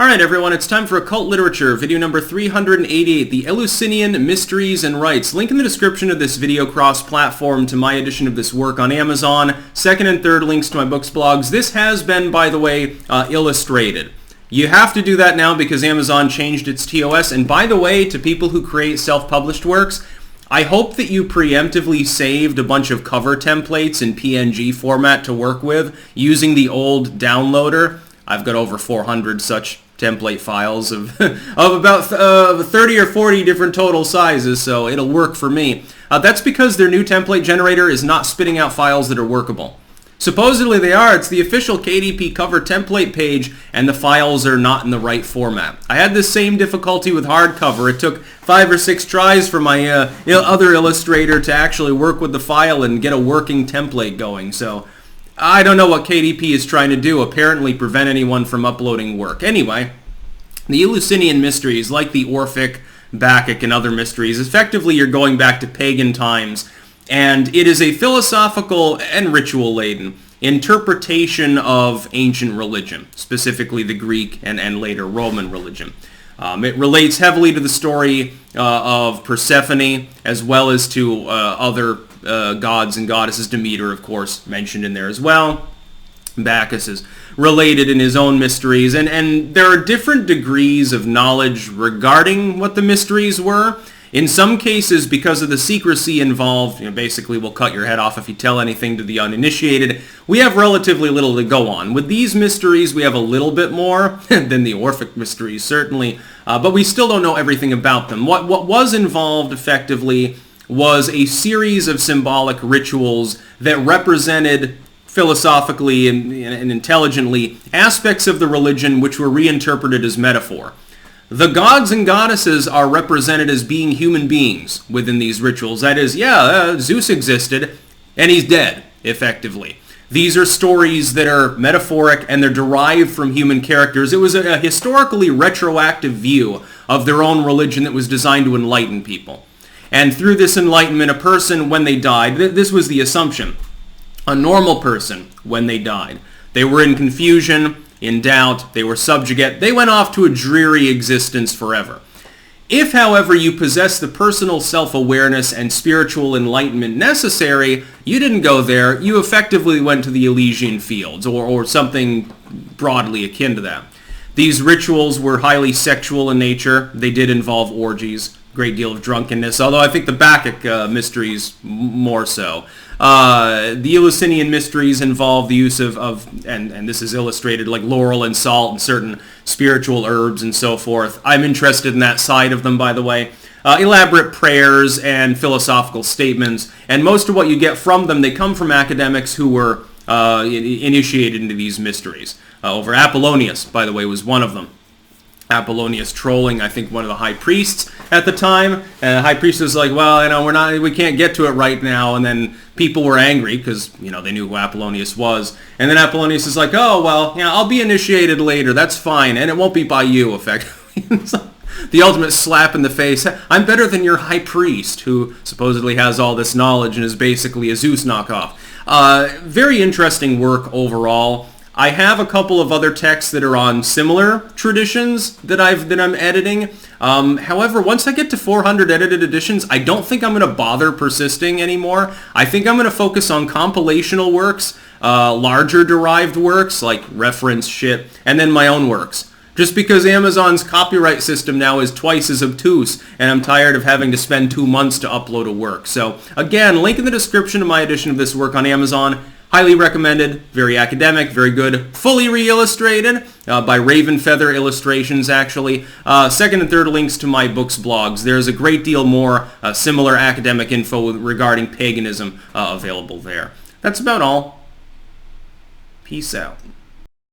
Alright everyone, it's time for Occult Literature, video number 388, the Eleusinian Mysteries and Rites. Link in the description of this video cross-platform to my edition of this work on Amazon. Second and third links to my books, blogs. This has been, by the way, illustrated. You have to do that now because Amazon changed its TOS. And by the way, to people who create self-published works, I hope that you preemptively saved a bunch of cover templates in PNG format to work with using the old downloader. I've got over 400 such template files of about 30 or 40 different total sizes, so it'll work for me. That's because their new template generator is not spitting out files that are workable. Supposedly they are. It's the official KDP cover template page, and the files are not in the right format. I had the same difficulty with hardcover. It took 5 or 6 tries for my other illustrator to actually work with the file and get a working template going, so I don't know what KDP is trying to do, apparently prevent anyone from uploading work. Anyway, the Eleusinian Mysteries, like the Orphic, Bacchic, and other mysteries, effectively you're going back to pagan times, and it is a philosophical and ritual-laden interpretation of ancient religion, specifically the Greek and later Roman religion. It relates heavily to the story of Persephone, as well as to other gods and goddesses. Demeter, of course, mentioned in there as well. Bacchus is related in his own mysteries, and there are different degrees of knowledge regarding what the mysteries were. In some cases, because of the secrecy involved, basically we'll cut your head off if you tell anything to the uninitiated, we have relatively little to go on. With these mysteries, we have a little bit more than the Orphic mysteries, certainly, but we still don't know everything about them. What was involved, effectively, was a series of symbolic rituals that represented philosophically and intelligently aspects of the religion which were reinterpreted as metaphor. The gods and goddesses are represented as being human beings within these rituals. That is, Zeus existed, and he's dead, effectively. These are stories that are metaphoric, and they're derived from human characters. It was a historically retroactive view of their own religion that was designed to enlighten people. And through this enlightenment, a person, when they died, this was the assumption, a normal person, when they died, they were in confusion, in doubt, they were subjugate, they went off to a dreary existence forever. If, however, you possess the personal self-awareness and spiritual enlightenment necessary, you didn't go there, you effectively went to the Elysian fields, or something broadly akin to that. These rituals were highly sexual in nature. They did involve orgies, great deal of drunkenness, although I think the Bacchic mysteries more so. The Eleusinian mysteries involve the use of and this is illustrated, like laurel and salt and certain spiritual herbs and so forth. I'm interested in that side of them, by the way. Elaborate prayers and philosophical statements, and most of what you get from them, they come from academics who were initiated into these mysteries. Over Apollonius, by the way, was one of them. Apollonius trolling, I think, one of the high priests at the time. And the high priest was like, well, we can't get to it right now. And then people were angry because, they knew who Apollonius was. And then Apollonius is like, oh, well, I'll be initiated later. That's fine. And it won't be by you, effectively. The ultimate slap in the face. I'm better than your high priest, who supposedly has all this knowledge and is basically a Zeus knockoff. Very interesting work overall. I have a couple of other texts that are on similar traditions that I'm editing. However, once I get to 400 edited editions, I don't think I'm going to bother persisting anymore. I think I'm going to focus on compilational works, larger derived works like reference shit, and then my own works. Just because Amazon's copyright system now is twice as obtuse, and I'm tired of having to spend 2 months to upload a work. So again, link in the description of my edition of this work on Amazon. Highly recommended, very academic, very good, fully re-illustrated by Raven Feather Illustrations, actually. Second and third links to my books, blogs. There's a great deal more similar academic info regarding paganism available there. That's about all. Peace out.